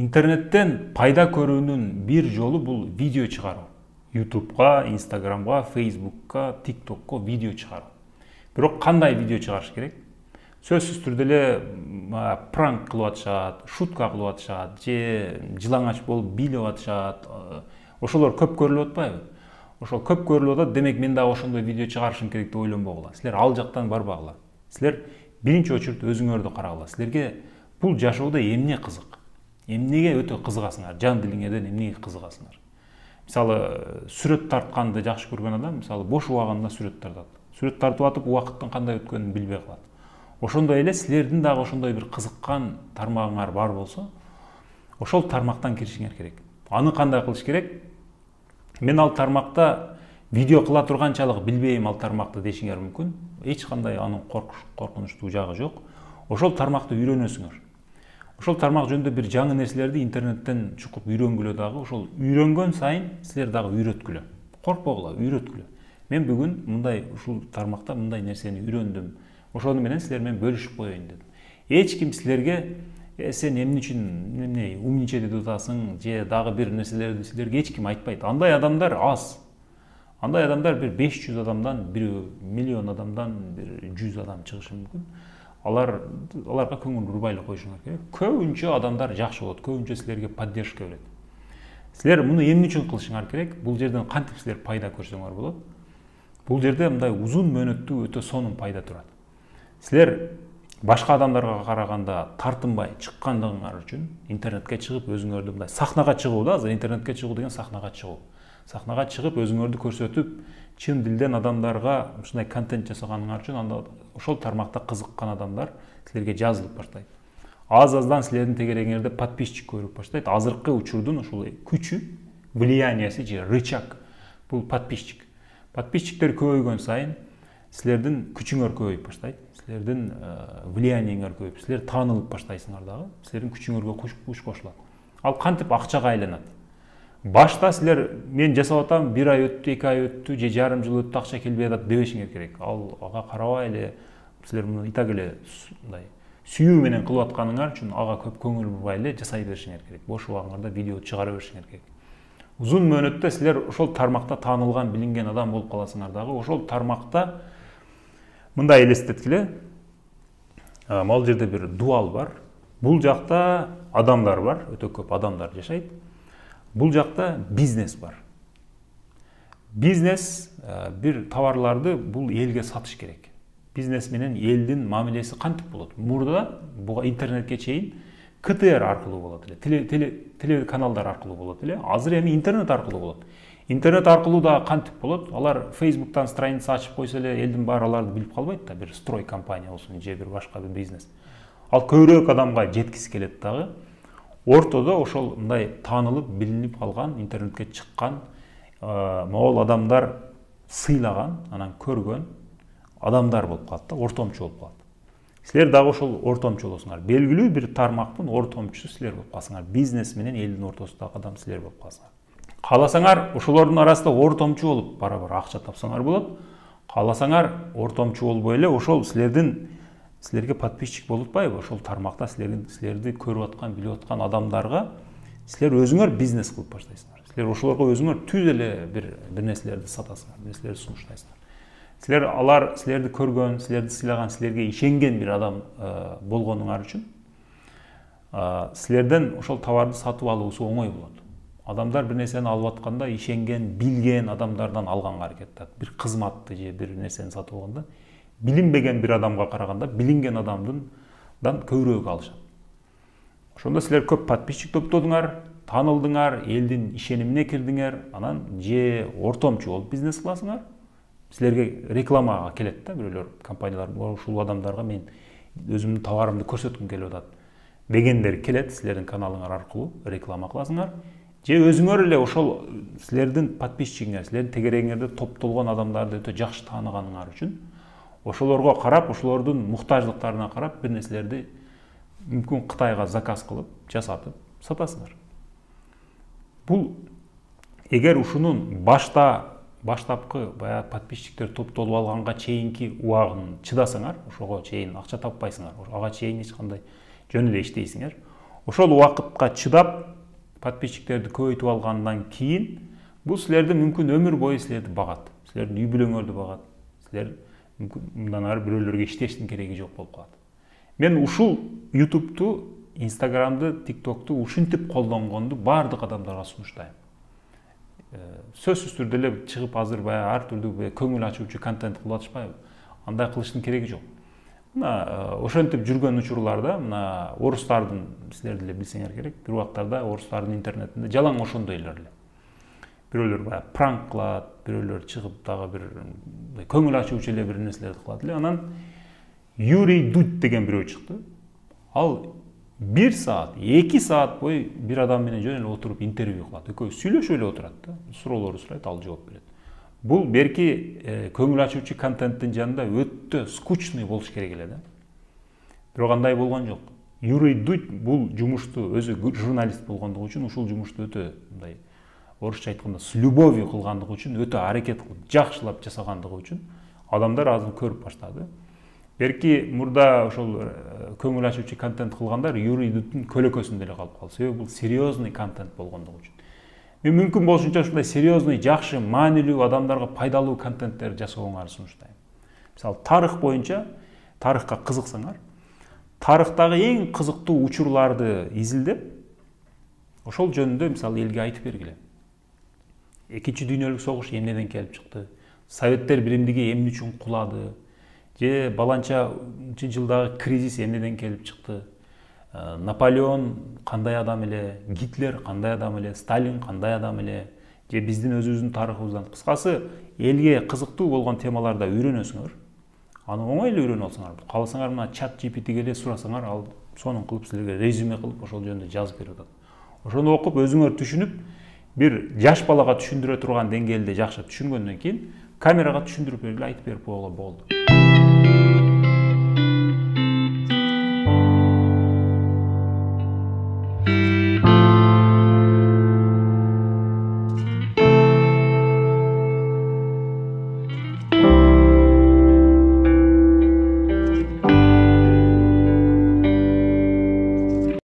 Интернеттен пайда көрүүнүн бир жолу бул видео чыгаруу. YouTube'га, Instagram'га, Facebook'ка, TikTok'ка видео чыгаруу. Бирок кандай видео чыгарыш керек? Сөзсүз түрдө эле пранк кылып атышат, шутка кылып атышат, же жылаңач болуп бийлеп атышат. Ошолор көп көрүлүп атпайбы? Ошол көп көрүлүп атат, демек мен дагы ошондой видео чыгарышым керек деп ойлонбогула. Силер ал жактан барбагыла. Силер биринчи очередь өзүңөрдү карагыла. Силерге бул жашоодо эмне кызык? Эмнеге өтө кызыгасыңар? Жан дилиңерден эмнеге кызыгасыңар? Мисалы, сүрөт тартканды жакшы көргөн адам, мисалы, бош убагында сүрөт тартат. Сүрөт тартып атып, убакыттын кандай өткөнүн билбей калат. Ошондой эле силердин дагы ошондой бир кызыккан тармагыңар бар болсо, ошол тармактан киришиңер керек. Аны кандай кылыш керек? Мен ал тармакта видео кыла турганчалык билбейм ал тармакты дешиңер мүмкүн. Эч кандай анын коркунучтуу жагы жок. Ошол тармакты үйрөнөсүңөр. Ошол тармак жөнүндө бир жаңы нерселерди интернеттен чукуп үйрөнгүлө дагы, ошол үйрөнгөн сайын силер дагы үйрөткүлө. Коркпогула, үйрөткүлө. Мен бүгүн мындай ушул тармакта мындай нерсени үйрөндүм. Ошону менен силер менен бөлүшүп коеюн дедим. Эч ким силерге сен эмне үчүн эмне умничать этип атасың, же дагы бир нерселерди силерге эч ким айтпайт. Андай адамдар аз. Андай адамдар бир 500 адамдан, бир миллион адамдан бир 100 адам чыгышы мүмкүн. Аларга көңүл бурбай эле коюшуңар керек. Көбүнчө адамдар жакшы болот, көбүнчө силерге поддержка берет. Силер муну эмне үчүн кылышыңар керек? Бул жерден кантип силер пайда көрсөңөр болот? Бул жерде мындай узун мөөнөттүү өтө сонун пайда турат. Силер башка адамдарга караганда тартынбай чыккандыгыңар үчүн интернетке чыгып өзүңөрдү мындай сахнага чыгуу да, азыр интернетке чыгуу деген сахнага чыгуу. Сахнага чыгып өзүңөрдү көрсөтүп, чын дилден адамдарга ушундай контент жасаганыңар үчүн анда ошол тармакта кызыккан адамдар силерге жазылып баштайт. Аз-аздан силердин тегерегиңерде подписчик көрүп баштайт. Азыркы учурдун ушул күчү, влияниясы же рычаг бул подписчик. Подписчиктер көбөйгөн сайын силердин күчүңөр көбөйүп баштайт. Силердин влияниеңер көбөйүп, силер таанылып баштайсыңар дагы, силердин күчүңөргө күч кошулат. Ал кантип акчага айланат? Башта силер мен жасап атам, 1 ай өттү, 2 ай өттү, же жарым жыл өттү, акча келбей атат дебешиңер керек. Ага карабай эле, силер муну итак эле мындай сүйүү менен кылып атканыңар үчүн ага көп көңүл бурбай эле жасай беришиңер керек. Бош убагыңарда видео чыгара беришиңер керек. Узун мөөнөттө силер ошол тармакта таанылган, билинген адам болуп каласыңар дагы. Ошол тармакта мындай элестеткиле, могул жерде бир дуал бар. Бул жакта адамдар бар, өтө көп адамдар жашайт. Бул жакта бизнес бар. Бизнес бир товарларды бул элге сатыш керек. Бизнес менен элдин мамилеси кантип болот? Мурда буга интернетке чейин КТР аркылуу болот эле, телеканалдар аркылуу болот эле. Азыр эми интернет аркылуу болот. Интернет аркылуу да кантип болот? Алар Facebook'тан страница ачып койсо эле элдин баары аларды билип калбайт да, бир строй компания болсун же бир башка бир бизнес. Ал көбүрөөк адамга жеткиси келет дагы. Ортодо ошол мындай таанылып, билинип калган, интернетке чыккан, могул адамдар сыйлаган, анан көргөн адамдар болуп калат да, ортомчу болуп калат. Силер дагы ошол ортомчу болосуңар. Белгилүү бир тармактын ортомчусу силер болуп каласыңар. Бизнес менен элдин ортосундагы адам силер болуп каласыңар. Кааласаңар, ошолордун арасында ортомчу болуп бара-бара акча тапсаңар болот. Кааласаңар, ортомчу болбой эле ошол силерге подписчик болуп атпайбы? Ошол тармакта силерди көрүп аткан, билип аткан адамдарга силер өзүңөр бизнес кылып баштайсыңар. Силер ошолорго өзүңөр түз эле бир нерселерди сатасыңар, нерселерди сунуштайсыңар. Алар силерди көргөн, силерди сыйлаган, силерге ишенген бир адам болгонуңар үчүн силерден ошол товарды сатып алуусу оңой болот. Адамдар бир нерсени алып атканда ишенген, билген адамдардан алганга аракет этет. Бир кызматты же бир нерсени сатып алганда билинбеген бир адамга караганда билинген адамдан көбүрөөк алышат. Ошондо силер көп подписчик топтодуңар, таанылдыңар, элдин ишенимине кирдиңер, анан же ортомчу болуп бизнес кыласыңар. Силерге рекламага келет да, бирөөлөр компаниялар, ушул адамдарга мен өзүмдүн товарымды көрсөткүм келип атат дегендер келет, силердин каналыңар аркылуу реклама кыласыңар. Же өзүңөр эле ошол силердин подписчигиңер, силердин тегерегиңерде топтолгон адамдарды өтө жакшы тааныганыңар үчүн ошолорго карап, ошолордун муктаждыктарына карап бир нерселерди мүмкүн Кытайга заказ кылып, жасатып сатасыңар. Бул эгер ушунун баштапкы баягы подписчиктер топтолуп алганга чейинки убагын чыдасаңар, ошого чейин акча таппайсыңар, ага чейин эч кандай жөн эле иштейсиңер. ошол убакытка чыдап подписчиктерди көбөйтүп алгандан кийин бул силерди мүмкүн өмүр бою силерди багат, силердин үй бүлөңөрдү багат, силер мүмкүн мындан ары бирөөлөргө иштештин кереги жок болуп калат. Мен ушул YouTube'ту, Instagram'ды, TikTok'ту ушинтип колдонгонду баардык адамдарга сунуштайм. Сөзсүз түрдө эле чыгып азыр баягы ар түрдүү көңүл ачуучу контент кылып атышпайбы? Андай кылыштын кереги жок. Мына ошентип жүргөн учурларда мына орустардын, силер деле билсеңер керек, бир убактарда орустардын интернетинде жалаң ошондой эле. Бирөөлөр баягы пранк кылат, бирөөлөр чыгып дагы бир көңүл ачуучу эле бир нерселерди кылат эле. Анан Юрий Дудь деген бирөө чыкты. Ал 1 саат, 2 саат бою бир адам менен жөн эле отуруп интервью кылат. Экөө сүйлөшүп эле отурат да. Суроолорду сурайт, ал жооп берет. Бул берки көңүл ачуучу контенттин жанында өтө скучный болуш керек эле да. Бирок андай болгон жок. Юрий Дудь бул жумушту өзү журналист болгондугу үчүн ушул жумушту өтө мындай орусча айтканда с любовью кылгандыгы үчүн, өтө аракет кылып, жакшылап жасагандыгы үчүн адамдар азыр көрүп баштады. Берки мурда ошол көңүл ачуучу контент кылгандар Юрий Дудьтун көлөкөсүндө эле калып калды. Себеби бул серьезный контент болгондугу үчүн. Мен мүмкүн болушунча ушундай серьезный, жакшы, маанилүү, адамдарга пайдалуу контенттер жасооңарды сунуштайм. Мисалы, тарых боюнча, тарыхка кызыксаңар, тарыхтагы эң кызыктуу учурларды изилдеп, ошол жөнүндө мисалы элге айтып бергиле. Экинчи дүйнөлүк согуш эмнеден келип чыкты? Советтер биримдиги эмне үчүн кулады? Же баланча жылдагы кризис эмнеден келип чыкты? Наполеон кандай адам эле, Гитлер кандай адам эле, Сталин кандай адам эле, же биздин өзүбүздүн тарыхыбыздан. Кыскасы, элге кызыктуу болгон темаларда үйрөнөсүңөр. Аны оңой эле үйрөнүп алсаңар, кааласаңар мына чат GPT'ге эле сурасаңар, ал сонун кылып силерге резюме кылып ошол жөнүндө жазып берип атат. Ошону окуп өзүңөр түшүнүп, бир жаш балага түшүндүрө турган деңгээлде жакшы түшүнгөндөн кийин камерага түшүндүрүп бергиле, айтып берип койгула болду.